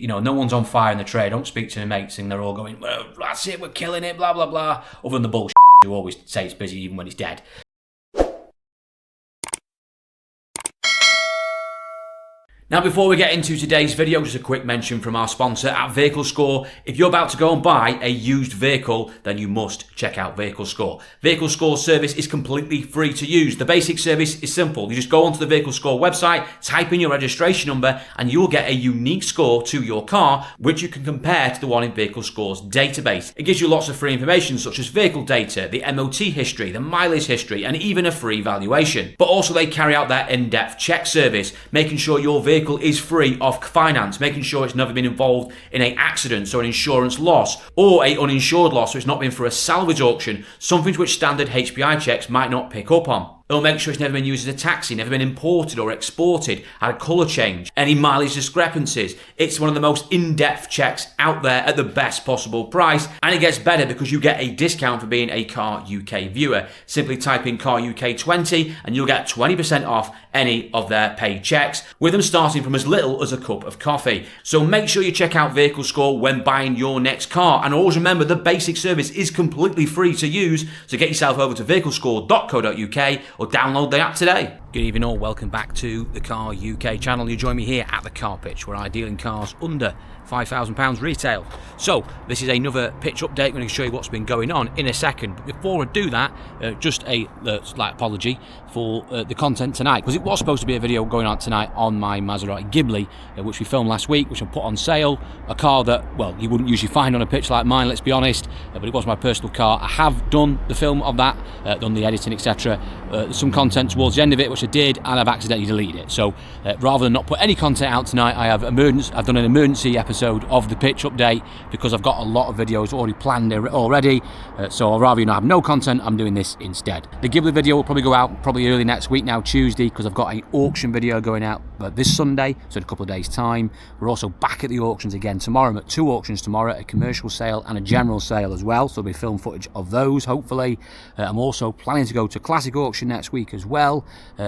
You know, no one's on fire in the trade. Don't speak to my mates and they're all going, well, that's it, we're killing it, blah, blah, blah. Other than the bullshit who always say it's busy even when it's dead. Now, before we get into today's video, just a quick mention from our sponsor at Vehicle Score. If you're about to go and buy a used vehicle, then you must check out Vehicle Score. Vehicle Score's service is completely free to use. The basic service is simple. You just go onto the Vehicle Score website, type in your registration number, and you'll get a unique score to your car, which you can compare to the one in Vehicle Score's database. It gives you lots of free information, such as vehicle data, the MOT history, the mileage history, and even a free valuation. But also they carry out their in-depth check service, making sure your vehicle is free of finance, making sure it's never been involved in an accident, so an insurance loss, or a uninsured loss, so it's not been for a salvage auction, something which standard HPI checks might not pick up on. It'll make sure it's never been used as a taxi, never been imported or exported, had a colour change, any mileage discrepancies. It's one of the most in-depth checks out there at the best possible price, and it gets better because you get a discount for being a Car UK viewer. Simply type in Car UK 20 and you'll get 20% off any of their paid checks, with them starting from as little as a cup of coffee. So make sure you check out Vehicle Score when buying your next car, and always remember the basic service is completely free to use, so get yourself over to vehiclescore.co.uk or download the app today. Good evening all, welcome back to the Car UK channel. You join me here at the Car Pitch, where I deal in cars under £5,000 retail. So this is another pitch update. I'm going to show you what's been going on in a second. But before I do that, just a slight apology for the content tonight, because it was supposed to be a video going on tonight on my Maserati Ghibli, which we filmed last week, which I put on sale. A car that, well, you wouldn't usually find on a pitch like mine, let's be honest, but it was my personal car. I have done the film of that, done the editing, etc. Some content towards the end of it, which I did, and I've accidentally deleted it. So rather than not put any content out tonight, I've done an emergency episode of the pitch update, because I've got a lot of videos already planned already. So I'd rather have no content. I'm doing this instead. The Ghibli video will probably go out probably early next week, now Tuesday, because I've got an auction video going out this Sunday, so in a couple of days time. We're also back at the auctions again tomorrow. I'm at two auctions tomorrow, a commercial sale and a general sale as well, so there'll be film footage of those hopefully. I'm also planning to go to classic auction next week as well.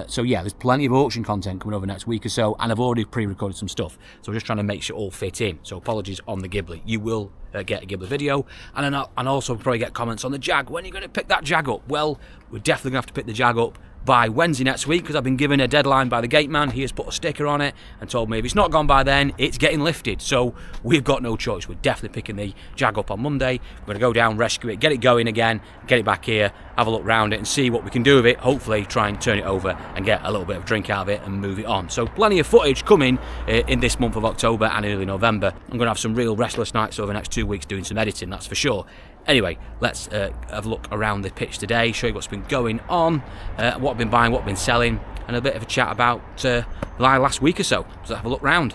So yeah, there's plenty of auction content coming over next week or so, and I've already pre-recorded some stuff, so we're just trying to make sure it all fit in. So apologies on the Ghibli. You will get a Ghibli video, and also probably get comments on the Jag. When are you going to pick that Jag up? Well, we're definitely going to have to pick the Jag up by Wednesday next week, because I've been given a deadline by the gate man. He has put a sticker on it and told me if it's not gone by then, it's getting lifted. So we've got no choice. We're definitely picking the Jag up on Monday. We're going to go down, rescue it, get it going again, get it back here, have a look round it and see what we can do with it. Hopefully try and turn it over and get a little bit of drink out of it and move it on. So plenty of footage coming in this month of October and early November. I'm going to have some real restless nights over the next 2 weeks doing some editing, that's for sure. Anyway, let's have a look around the pitch today, show you what's been going on, what I've been buying, what I've been selling, and a bit of a chat about the last week or so. So let's have a look round.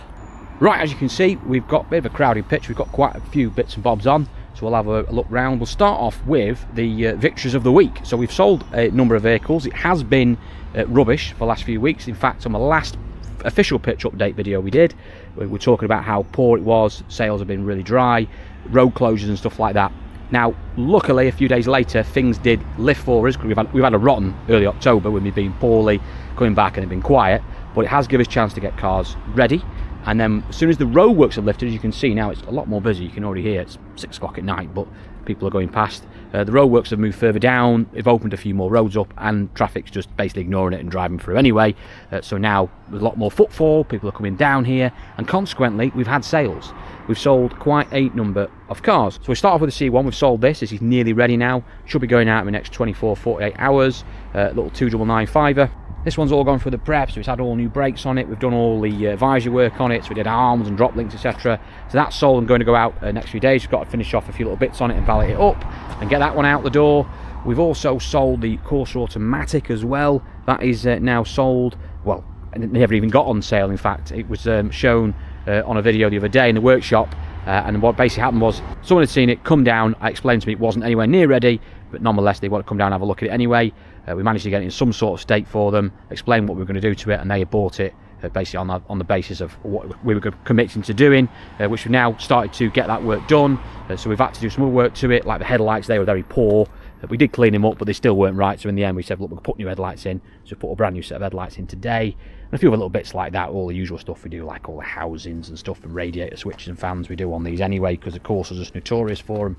Right, as you can see, we've got a bit of a crowded pitch. We've got quite a few bits and bobs on, so we'll have a look round. We'll start off with the victories of the week. So we've sold a number of vehicles. It has been rubbish for the last few weeks. In fact, on the last official pitch update video we did, we were talking about how poor it was. Sales have been really dry, road closures and stuff like that. Now, luckily, a few days later, things did lift for us. We've had a rotten early October with me being poorly, coming back and it been quiet, but it has given us a chance to get cars ready. And then as soon as the roadworks have lifted, as you can see now, it's a lot more busy. You can already hear it's 6 o'clock at night, but people are going past. The roadworks have moved further down. They've opened a few more roads up, and traffic's just basically ignoring it and driving through anyway. So now there's a lot more footfall. People are coming down here, and consequently, we've had sales. We've sold quite a number of cars. So we start off with the C1. We've sold this. This is nearly ready now. Should be going out in the next 24, 48 hours. Little 2995er. This one's all gone through the prep, so it's had all new brakes on it. We've done all the visor work on it, so we did arms and drop links, etc. So that's sold and going to go out next few days. We've got to finish off a few little bits on it and valet it up and get that one out the door. We've also sold the Corsa Automatic as well. That is now sold. Well, it never even got on sale, in fact. It was shown on a video the other day in the workshop, and what basically happened was someone had seen it come down. I explained to me it wasn't anywhere near ready, but nonetheless they want to come down and have a look at it anyway. We managed to get it in some sort of state for them, explain what we were going to do to it, and they had bought it basically on the basis of what we were committing to doing, which we've now started to get that work done. So we've had to do some more work to it, like the headlights. They were very poor, We did clean them up, but they still weren't right, so in the end we said, look, we'll put new headlights in. So we put a brand new set of headlights in today, and a few other little bits like that, all the usual stuff we do, like all the housings and stuff, and radiator switches and fans we do on these anyway, because the course is just notorious for them.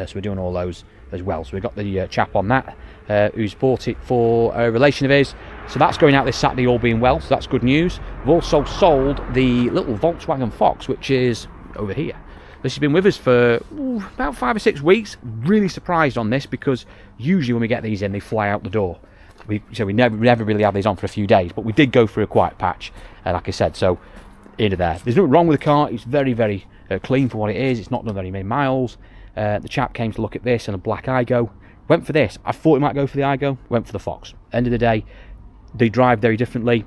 So we're doing all those as well. So we got the chap on that who's bought it for a relation of his, so that's going out this Saturday, all being well, so that's good news. We've also sold the little Volkswagen Fox, which is over here. This has been with us for about 5 or 6 weeks. Really surprised on this, because usually when we get these in, they fly out the door. We never really have these on for a few days, but we did go through a quiet patch, like I said, so into there. There's nothing wrong with the car. It's very, very clean for what it is. It's not done very many miles. The chap came to look at this and a black Igo. Went for this. I thought he might go for the Igo. Went for the Fox. End of the day, they drive very differently.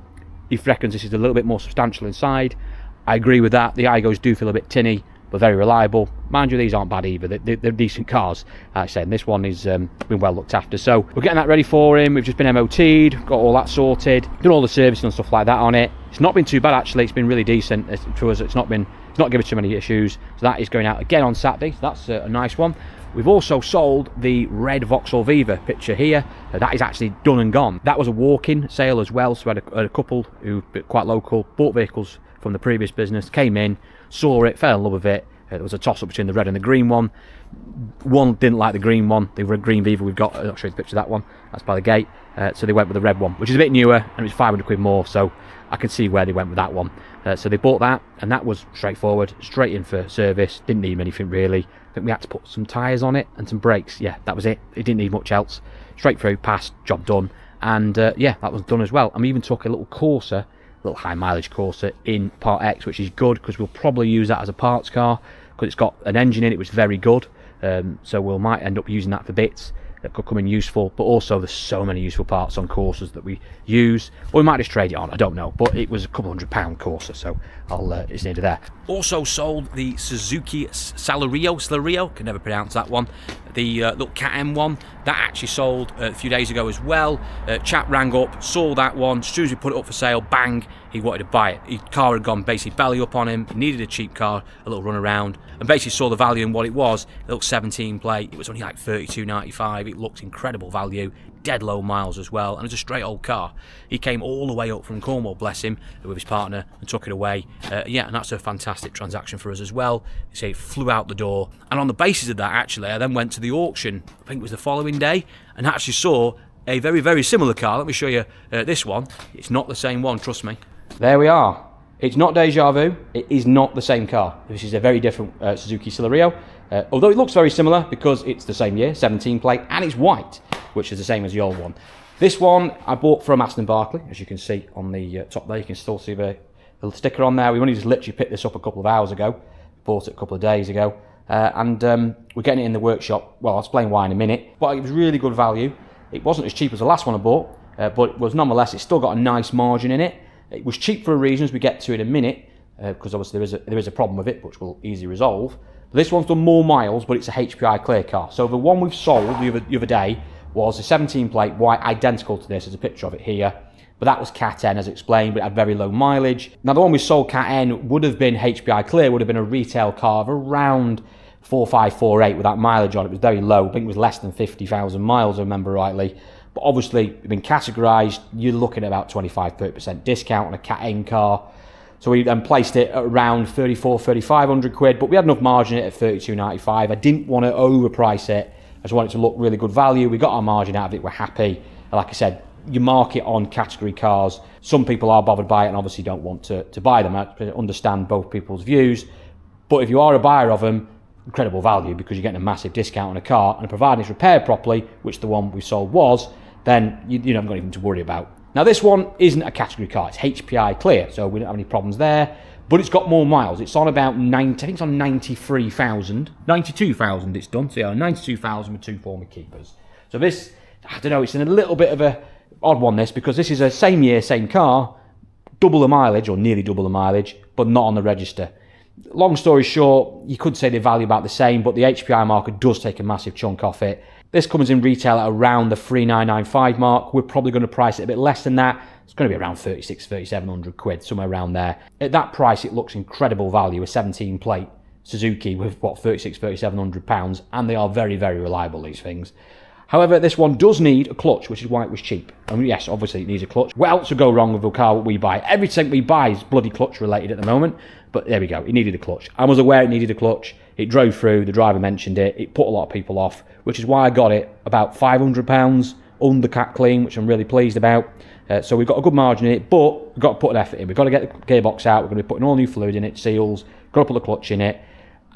He reckons this is a little bit more substantial inside. I agree with that. The Igos do feel a bit tinny, but very reliable. Mind you, these aren't bad either. They're decent cars. I say, and this one is been well looked after. So we're getting that ready for him. We've just been MOT'd, got all that sorted, done all the servicing and stuff like that on it. It's not been too bad actually. It's been really decent for us. It's not given us too many issues. So that is going out again on Saturday. So that's a nice one. We've also sold the red Vauxhall Viva picture here. That is actually done and gone. That was a walk-in sale as well. So I had a couple who quite local, bought vehicles from the previous business, came in, saw it, fell in love with it. There was a toss-up between the red and the green one. One didn't like the green one. The green Viva we've got, I'll show you the picture of that one. That's by the gate. So they went with the red one, which is a bit newer, and it was 500 quid more, so I can see where they went with that one. So they bought that, and that was straightforward, straight in for service. Didn't need anything really. I think we had to put some tyres on it and some brakes. Yeah, that was it. It didn't need much else. Straight through, passed, job done. And yeah, that was done as well. And we even took a little Corsa, little high mileage Corsa in Part X, which is good because we'll probably use that as a parts car because it's got an engine in it which is very good. So we might end up using that for bits that could come in useful, but also there's so many useful parts on Corsas that we use, or we might just trade it on, I don't know, but it was a couple £100 Corsa, so it's near to there. Also sold the Suzuki Celerio, can never pronounce that one, the little Cat M one. That actually sold a few days ago as well. Chap rang up, saw that one, as soon as we put it up for sale, bang, he wanted to buy it. His car had gone basically belly up on him, he needed a cheap car, a little run around, and basically saw the value in what it was. It looked 17 plate, it was only like $32.95, it looked incredible value, dead low miles as well, and it was a straight old car. He came all the way up from Cornwall, bless him, with his partner, and took it away. Yeah, and that's a fantastic transaction for us as well. You say it flew out the door, and on the basis of that, actually, I then went to the auction, I think it was the following day, and actually saw a very, very similar car. Let me show you this one. It's not the same one, trust me. There we are. It's not deja vu, it is not the same car. This is a very different Suzuki Celerio, although it looks very similar because it's the same year, 17 plate, and it's white, which is the same as the old one. This one I bought from Aston Barclay, as you can see on the top there. You can still see the little sticker on there. We only just literally picked this up a couple of hours ago, bought it a couple of days ago, and we're getting it in the workshop. Well, I'll explain why in a minute, but it was really good value. It wasn't as cheap as the last one I bought, but it was nonetheless, it's still got a nice margin in it. It was cheap for a reason, as we get to in a minute, because obviously there is a problem with it, which we'll easily resolve. But this one's done more miles, but it's a HPI clear car. So the one we've sold the other day was a 17 plate white, identical to this. There's a picture of it here. But that was Cat N, as explained, but it had very low mileage. Now the one we sold, Cat N, would have been HPI clear, would have been a retail car of around 4548 with that mileage on it. It was very low. I think it was less than 50,000 miles, I remember rightly. But obviously, it's been categorised, you're looking at about 25-30% discount on a Cat N car. So we then placed it at around 3,500 quid, but we had enough margin in it at 32.95. I didn't want to overprice it. I just wanted it to look really good value. We got our margin out of it, we're happy. And like I said, you mark it on category cars. Some people are bothered by it and obviously don't want to buy them. I understand both people's views. But if you are a buyer of them, incredible value because you're getting a massive discount on a car, and providing it's repaired properly, which the one we sold was, then you haven't got anything to worry about. Now this one isn't a category car, it's HPI clear, so we don't have any problems there, but it's got more miles. It's on about 90, I think it's on 92,000 it's done, so yeah, 92,000 with 2 former keepers. So this, I don't know, it's in a little bit of a odd one this, because this is a same year, same car, double the mileage, or nearly double the mileage, but not on the register. Long story short, you could say they value about the same, but the HPI market does take a massive chunk off it. This comes in retail at around the 3,995 mark. We're probably going to price it a bit less than that. It's going to be around 3,700 quid, somewhere around there. At that price, it looks incredible value, a 17 plate Suzuki with what, 3,700 pounds, and they are very, very reliable, these things. However, this one does need a clutch, which is why it was cheap. And yes, obviously it needs a clutch. What else would go wrong with a car we buy? Everything we buy is bloody clutch related at the moment. But there we go, it needed a clutch. I was aware it needed a clutch. It drove through, the driver mentioned it. It put a lot of people off, which is why I got it about £500 under cat clean, which I'm really pleased about. So we've got a good margin in it, but we've got to put an effort in. We've got to get the gearbox out. We're going to be putting all new fluid in it, seals. Got to put the clutch in it.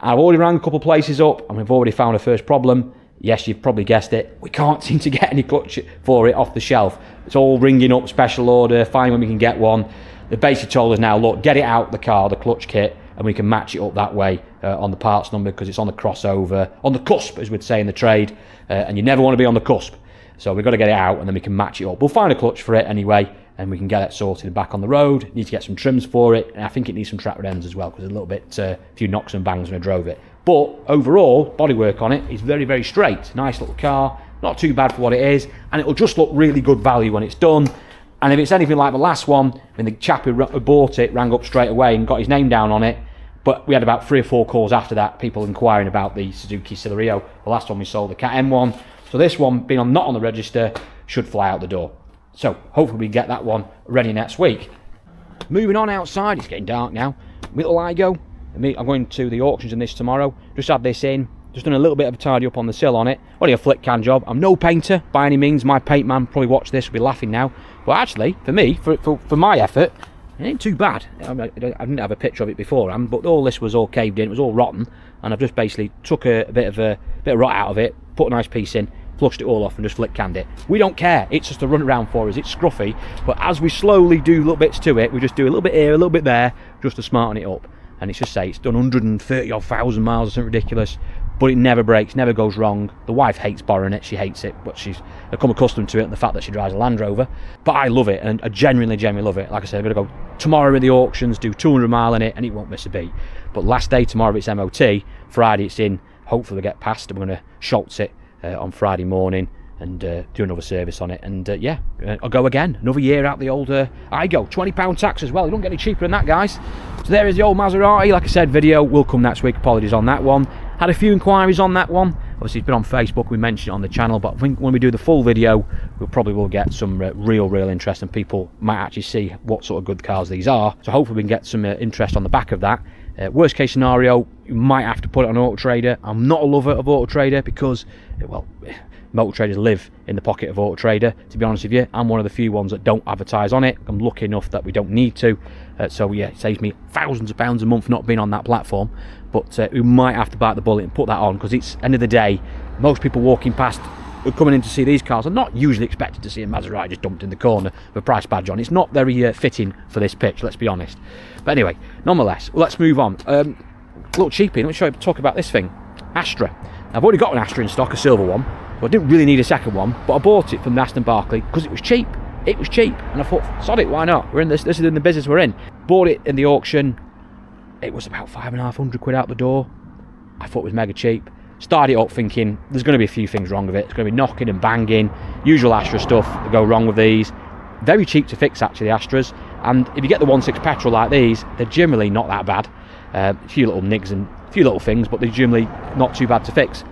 I've already rang a couple of places up, and we've already found a first problem. Yes, you've probably guessed it. We can't seem to get any clutch for it off the shelf. It's all ringing up, special order, find when we can get one. They basically told us now, look, get it out of the car, the clutch kit, and we can match it up that way on the parts number, because it's on the crossover, on the cusp, as we'd say in the trade, and you never want to be on the cusp. So we've got to get it out, and then we can match it up. We'll find a clutch for it anyway, and we can get it sorted back on the road. Need to get some trims for it, and I think it needs some track ends as well, because a little bit, a few knocks and bangs when I drove it. But overall, bodywork on it is very, very straight. Nice little car, not too bad for what it is, and it'll just look really good value when it's done. And if it's anything like the last one, when the chap who bought it rang up straight away and got his name down on it, but we had about 3 or 4 calls after that, people inquiring about the Suzuki Celerio, the last one we sold, the Cat M1. So this one, being not on the register, should fly out the door. So hopefully we get that one ready next week. Moving on outside, it's getting dark now. Little Igo. I'm going to the auctions in this tomorrow. Just had this in. Just done a little bit of a tidy up on the sill on it. Only a flick can job. I'm no painter by any means. My paint man probably watch this, will be laughing now. But actually, for me, for my effort, it ain't too bad. I didn't have a picture of it beforehand, but all this was all caved in. It was all rotten, and I've just basically took a bit of rot out of it, put a nice piece in, flushed it all off, and just flick canned it. We don't care. It's just a run around for us. It's scruffy, but as we slowly do little bits to it, we just do a little bit here, a little bit there, just to smarten it up. And it's just it's done 130,000 miles or something ridiculous, but it never breaks, never goes wrong. The wife hates borrowing it, she hates it, but she's become accustomed to it and the fact that she drives a Land Rover. But I love it, and I genuinely love it. Like I said, I'm going to go tomorrow at the auctions, do 200 mile in it, and it won't miss a beat. But last day tomorrow it's MOT, Friday it's in, hopefully we get past, and we're going to Schultz it on Friday morning and do another service on it, and yeah, I'll go again, another year out the old Igo. £20 tax as well, you don't get any cheaper than that, guys. So there is the old Maserati. Like I said, video will come next week, apologies on that one. Had a few inquiries on that one, obviously it's been on Facebook, we mentioned it on the channel, but I think when we do the full video, we probably will get some real interest, and people might actually see what sort of good cars these are, so hopefully we can get some interest on the back of that. Worst case scenario, you might have to put it on Auto Trader. I'm not a lover of Auto Trader because, well, motor traders live in the pocket of Auto Trader, to be honest with you. I'm one of the few ones that don't advertise on it. I'm lucky enough that we don't need to, so yeah, it saves me thousands of pounds a month not being on that platform. But we might have to bite the bullet and put that on, because it's end of the day, most people walking past coming in to see these cars are not usually expected to see a Maserati just dumped in the corner with a price badge on. It's not very fitting for this pitch, let's be honest. But anyway, nonetheless, let's move on. A little cheapie, let me talk about this thing, Astra. I've already got an Astra in stock, a silver one. I didn't really need a second one, but I bought it from Aston Barclay because it was cheap. It was cheap, and I thought, sod it, why not? We're in this is in the business we're in. Bought it in the auction. It was about £550 out the door. I thought it was mega cheap. Started it up thinking there's going to be a few things wrong with it. It's going to be knocking and banging, usual Astra stuff that go wrong with these. Very cheap to fix actually, the Astras. And if you get the 1.6 petrol like these, they're generally not that bad. A few little nigs and a few little things, but they're generally not too bad to fix.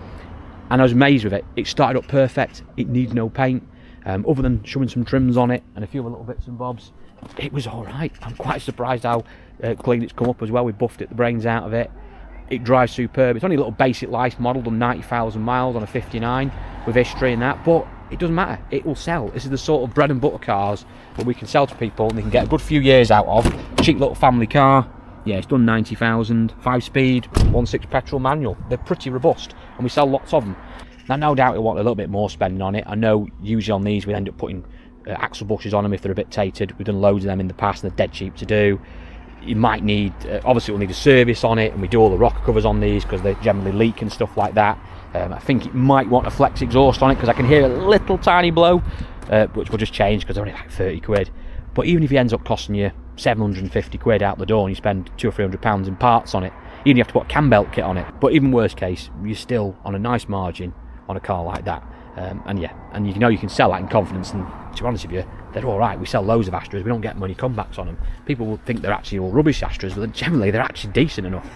And I was amazed with it. It started up perfect. It needs no paint, other than showing some trims on it and a few little bits and bobs. It was all right. I'm quite surprised how clean it's come up as well. We buffed it, the brains out of it. It drives superb. It's only a little basic life model, done 90,000 miles on a 59 with history and that, but it doesn't matter. It will sell. This is the sort of bread and butter cars that we can sell to people and they can get a good few years out of. Cheap little family car. Yeah, it's done 90,000, 5-speed, 1.6 petrol manual. They're pretty robust, and we sell lots of them. Now, no doubt we'll want a little bit more spending on it. I know usually on these we end up putting axle bushes on them if they're a bit tated. We've done loads of them in the past, and they're dead cheap to do. You might need, obviously we'll need a service on it, and we do all the rocker covers on these because they generally leak and stuff like that. I think it might want a flex exhaust on it because I can hear a little tiny blow, which will just change because they're only like 30 quid. But even if it ends up costing you 750 quid out the door and you spend £200 or £300 in parts on it, even if you have to put a cam belt kit on it. But even worst case, you're still on a nice margin on a car like that. And yeah, and you know you can sell that in confidence, and to be honest with you, they're alright. We sell loads of Astras, we don't get many comebacks on them. People will think they're actually all rubbish Astras, but generally they're actually decent enough.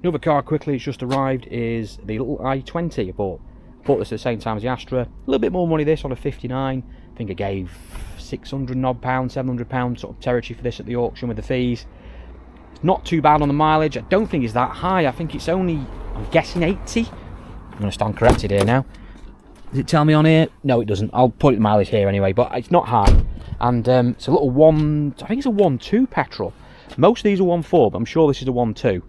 Another car quickly, it's just arrived, is the little i20 I bought. Bought this at the same time as the Astra. A little bit more money this on a 59. I think I gave £600 odd, £700 sort of territory for this at the auction with the fees. It's not too bad on the mileage. I don't think it's that high. I think it's only, I'm guessing 80. I'm going to stand corrected here now. Does it tell me on here? No, it doesn't. I'll put the mileage here anyway, but it's not high. And it's a little I think it's a 1.2 petrol. Most of these are 1.4, but I'm sure this is a 1.2.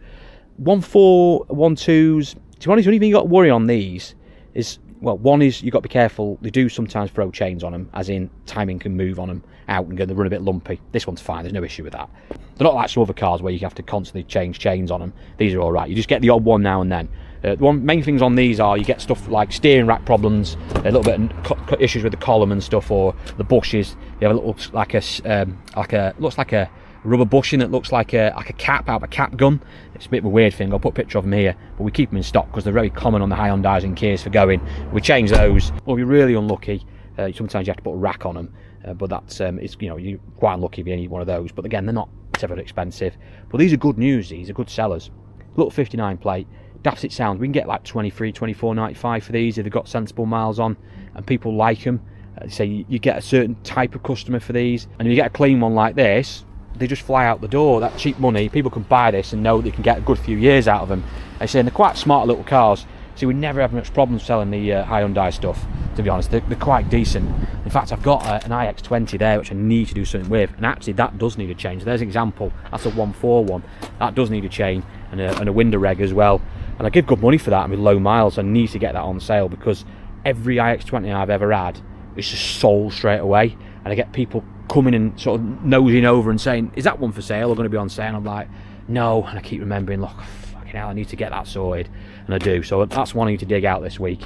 1.4, 1.2s. To be honest, the only thing you got to worry on these is, well, one is you got to be careful. They do sometimes throw chains on them, as in timing can move on them out and they run a bit lumpy. This one's fine. There's no issue with that. They're not like some other cars where you have to constantly change chains on them. These are all right. You just get the odd one now and then. The main things on these are you get stuff like steering rack problems, a little bit of issues with the column and stuff, or the bushes. They have a little looks like a rubber bushing that looks like a cap out of a cap gun. It's a bit of a weird thing. I'll put a picture of them here, but we keep them in stock because they're very common on the Hyundais and Kias for going. We change those. Or if you're really unlucky, sometimes you have to put a rack on them, but that's it's, you know, you're quite unlucky if you need one of those. But again, they're not terribly expensive. But these are good news. These are good sellers. Little 59 plate. Daft it sounds, we can get like 23, 24.95 for these if they've got sensible miles on and people like them. Say you get a certain type of customer for these, and if you get a clean one like this, they just fly out the door. That cheap money, people can buy this and know they can get a good few years out of them. I say, and they're quite smart little cars, so we never have much problem selling the Hyundai stuff, to be honest. They're quite decent. In fact, I've got an iX20 there which I need to do something with, and actually that does need a change. There's an example. That's a 1.4 one. That does need a chain and a window reg as well. And I give good money for that and with low miles. I need to get that on sale because every iX20 I've ever had is just sold straight away. And I get people coming and sort of nosing over and saying, is that one for sale or going to be on sale? And I'm like, no. And I keep remembering, look, fucking hell, I need to get that sorted. And I do. So that's one I need to dig out this week.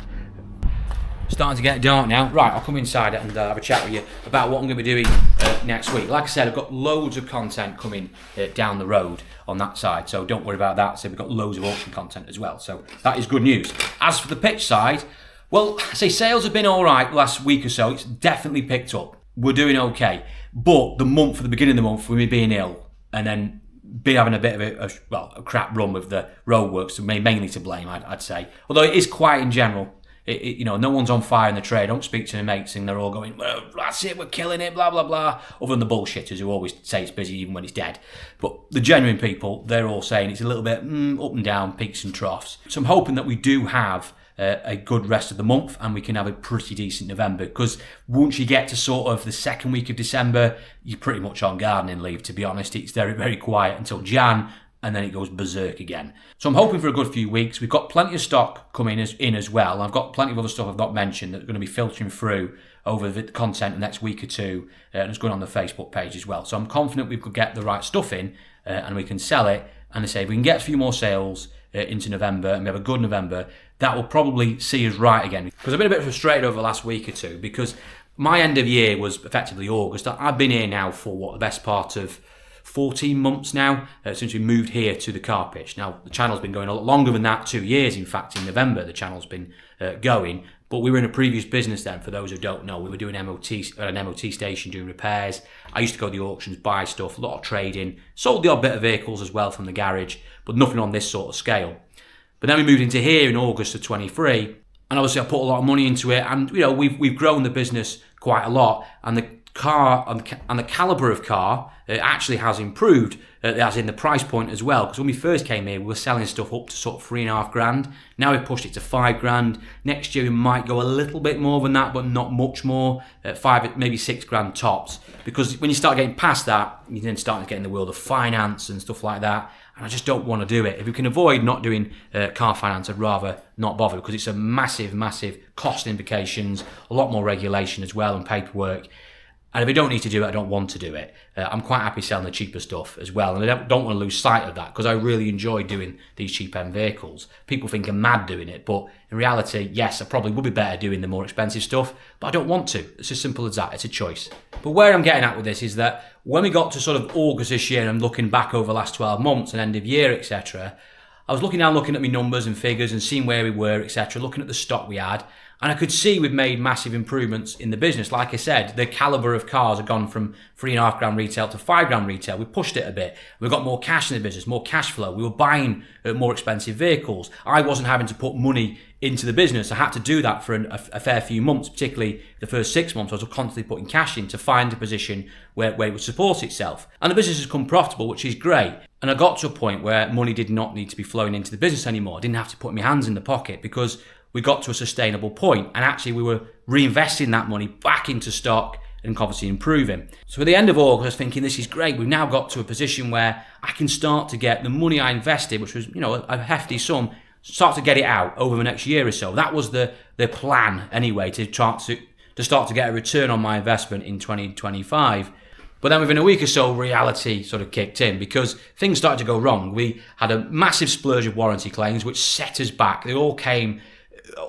Starting to get dark now. Right, I'll come inside and have a chat with you about what I'm going to be doing next week. Like I said, I've got loads of content coming down the road on that side, so don't worry about that. So we've got loads of auction content as well, so that is good news. As for the pitch side, well, I say sales have been all right the last week or so. It's definitely picked up. We're doing okay, but the beginning of the month, with me being ill and then having a bit of a crap run with the roadworks, mainly to blame, I'd say. Although it is quiet in general. You know, no one's on fire in the trade. I don't speak to the mates and they're all going, well, that's it, we're killing it, blah, blah, blah. Other than the bullshitters who always say it's busy even when it's dead. But the genuine people, they're all saying it's a little bit up and down, peaks and troughs. So I'm hoping that we do have a good rest of the month and we can have a pretty decent November, because once you get to sort of the second week of December, you're pretty much on gardening leave, to be honest. It's very, very quiet until Jan, and then it goes berserk again. So I'm hoping for a good few weeks. We've got plenty of stock coming in as well. I've got plenty of other stuff I've not mentioned that's going to be filtering through over the content the next week or two, and it's going on the Facebook page as well. So I'm confident we could get the right stuff in and we can sell it. And I say if we can get a few more sales into November and we have a good November, that will probably see us right again. Because I've been a bit frustrated over the last week or two because my end of year was effectively August. I've been here now for the best part of 14 months now since we moved here to the car pitch. Now, the channel's been going a lot longer than that, 2 years. In fact, in November, the channel's been going. But we were in a previous business then, for those who don't know. We were doing MOT at an MOT station, doing repairs. I used to go to the auctions, buy stuff, a lot of trading. Sold the odd bit of vehicles as well from the garage, but nothing on this sort of scale. But then we moved into here in August of 23, and obviously I put a lot of money into it, and you know we've grown the business quite a lot, and the car and the caliber of car actually has improved, as in the price point as well. Because when we first came here, we were selling stuff up to sort of $3,500. Now we've pushed it to $5,000. Next year we might go a little bit more than that, but not much more. $5,000, maybe $6,000 tops. Because when you start getting past that, you then start to get in the world of finance and stuff like that. And I just don't want to do it. If we can avoid not doing car finance, I'd rather not bother, because it's a massive, massive cost implications, a lot more regulation as well and paperwork. And if I don't need to do it, I don't want to do it. I'm quite happy selling the cheaper stuff as well. And I don't want to lose sight of that, because I really enjoy doing these cheap end vehicles. People think I'm mad doing it, but in reality, yes, I probably would be better doing the more expensive stuff, but I don't want to. It's as simple as that. It's a choice. But where I'm getting at with this is that when we got to sort of August this year, and I'm looking back over the last 12 months and end of year, etc., I was looking at my numbers and figures and seeing where we were, etc., looking at the stock we had, and I could see we've made massive improvements in the business. Like I said, the calibre of cars have gone from 3.5 grand retail to 5 grand retail. We pushed it a bit. We've got more cash in the business, more cash flow. We were buying more expensive vehicles. I wasn't having to put money into the business. I had to do that for a fair few months, particularly the first 6 months. I was constantly putting cash in to find a position where it would support itself. And the business has become profitable, which is great. And I got to a point where money did not need to be flowing into the business anymore. I didn't have to put my hands in the pocket because we got to a sustainable point, and actually we were reinvesting that money back into stock and obviously improving. So at the end of August, I was thinking, this is great. We've now got to a position where I can start to get the money I invested, which was, a hefty sum, start to get it out over the next year or so. That was the plan anyway, to start to get a return on my investment in 2025. But then within a week or so, reality sort of kicked in because things started to go wrong. We had a massive splurge of warranty claims, which set us back. They all came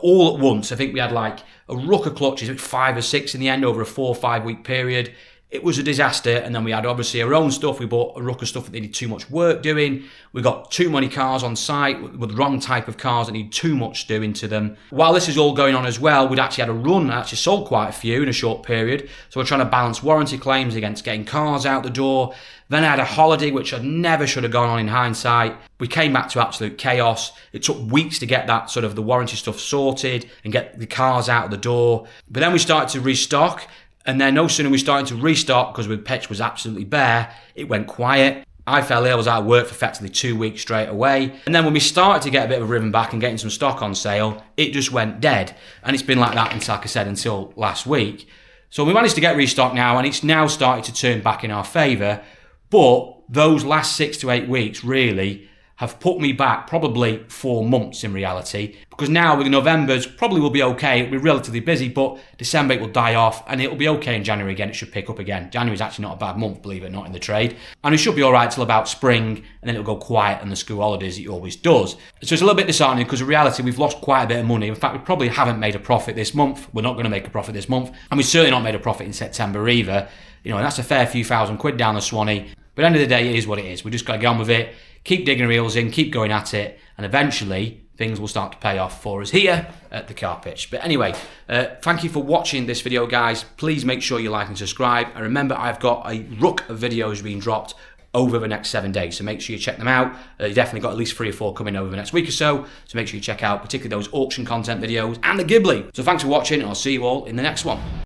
all at once. I think we had like a ruck of clutches, 5 or 6 in the end over a 4 or 5 week period. It was a disaster. And then we had obviously our own stuff. We bought a ruck of stuff that needed too much work doing. We got too many cars on site with the wrong type of cars that need too much doing to them. While this is all going on as well, we'd actually had a run. I actually sold quite a few in a short period. So we're trying to balance warranty claims against getting cars out the door. Then I had a holiday, which I never should have gone on in hindsight. We came back to absolute chaos. It took weeks to get that sort of the warranty stuff sorted and get the cars out of the door. But then we started to restock. And then no sooner we started to restock, because the pitch was absolutely bare, it went quiet. I fell ill, I was out of work for effectively 2 weeks straight away. And then when we started to get a bit of a rhythm back and getting some stock on sale, it just went dead. And it's been like that, like I said, until last week. So we managed to get restocked now, and it's now started to turn back in our favour. But those last 6 to 8 weeks really have put me back probably 4 months in reality, because now with November's probably will be okay. It'll be relatively busy, but December it will die off and it'll be okay in January again. It should pick up again. January's actually not a bad month, believe it or not, in the trade. And it should be all right till about spring, and then it'll go quiet in the school holidays. It always does. So it's a little bit disheartening because in reality we've lost quite a bit of money. In fact, we probably haven't made a profit this month. We're not going to make a profit this month. And we've certainly not made a profit in September either. And that's a fair few £1,000 down the Swanee. But at the end of the day, it is what it is. We just got to get on with it, keep digging our heels in, keep going at it, and eventually things will start to pay off for us here at the Car Pitch. But anyway, thank you for watching this video, guys. Please make sure you like and subscribe. And remember, I've got a ruck of videos being dropped over the next 7 days, so make sure you check them out. You definitely got at least 3 or 4 coming over the next week or so make sure you check out particularly those auction content videos and the Ghibli. So thanks for watching, and I'll see you all in the next one.